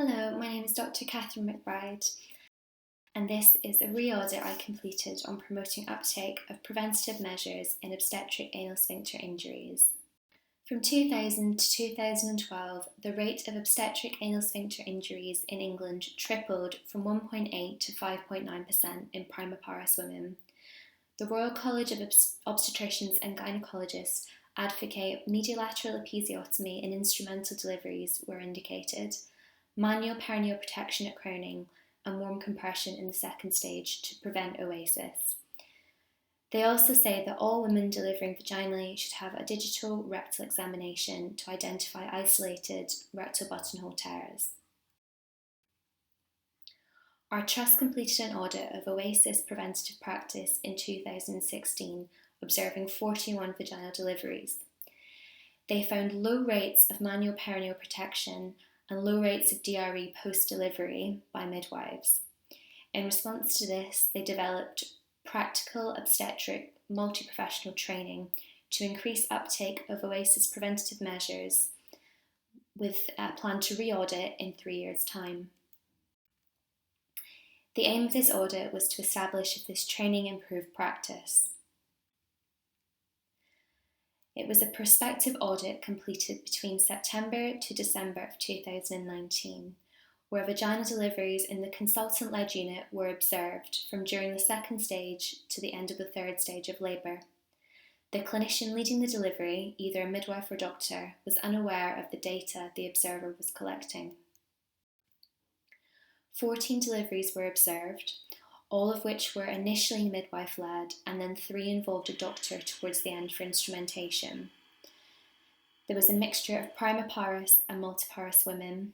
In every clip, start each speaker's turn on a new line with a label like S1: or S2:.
S1: Hello, my name is Dr. Kathryn McBride, and this is a re-audit I completed on promoting uptake of preventative measures in obstetric anal sphincter injuries. From 2000 to 2012, the rate of obstetric anal sphincter injuries in England tripled from 1.8 to 5.9% in primiparous women. The Royal College of Obstetricians and Gynaecologists advocate mediolateral episiotomy and instrumental deliveries were indicated, manual perineal protection at crowning, and warm compression in the second stage to prevent OASIS. They also say that all women delivering vaginally should have a digital rectal examination to identify isolated rectal buttonhole tears. Our trust completed an audit of OASIS preventative practice in 2016, observing 41 vaginal deliveries. They found low rates of manual perineal protection and low rates of DRE post-delivery by midwives. In response to this, they developed practical obstetric multi-professional training to increase uptake of OASIS preventative measures with a plan to re-audit in 3 years' time. The aim of this audit was to establish if this training improved practice. It was a prospective audit completed between September to December of 2019, where vaginal deliveries in the consultant-led unit were observed from during the second stage to the end of the third stage of labour. The clinician leading the delivery, either a midwife or doctor, was unaware of the data the observer was collecting. 14 deliveries were observed, all of which were initially midwife-led, and then 3 involved a doctor towards the end for instrumentation. There was a mixture of primiparous and multiparous women,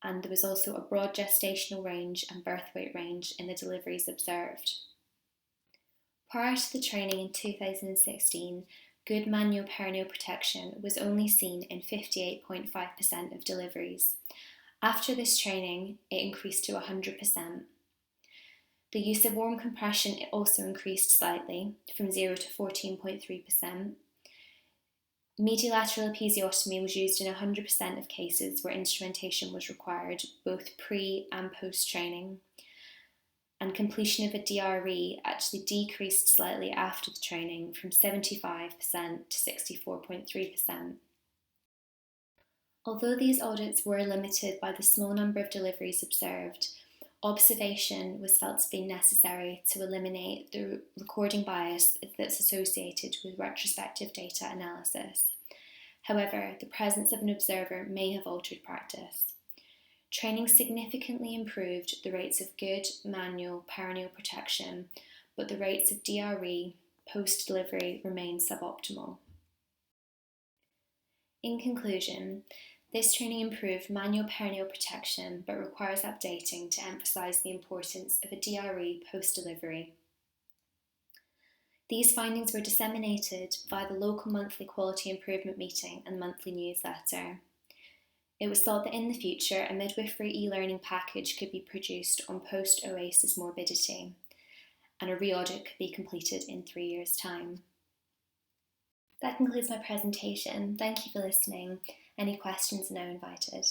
S1: and there was also a broad gestational range and birth weight range in the deliveries observed. Prior to the training in 2016, good manual perineal protection was only seen in 58.5% of deliveries. After this training, it increased to 100%. The use of warm compression also increased slightly, from 0 to 14.3%. Mediolateral episiotomy was used in 100% of cases where instrumentation was required, both pre and post-training. And completion of a DRE actually decreased slightly after the training, from 75% to 64.3%. Although these audits were limited by the small number of deliveries observed, observation was felt to be necessary to eliminate the recording bias that's associated with retrospective data analysis. However, the presence of an observer may have altered practice. Training significantly improved the rates of good manual perineal protection, but the rates of DRE post-delivery remained suboptimal. In conclusion, this training improved manual perineal protection but requires updating to emphasise the importance of a DRE post-delivery. These findings were disseminated via the local monthly quality improvement meeting and monthly newsletter. It was thought that in the future a midwifery e-learning package could be produced on post-OASIS morbidity, and a re-audit could be completed in 3 years' time. That concludes my presentation. Thank you for listening. Any questions are now invited.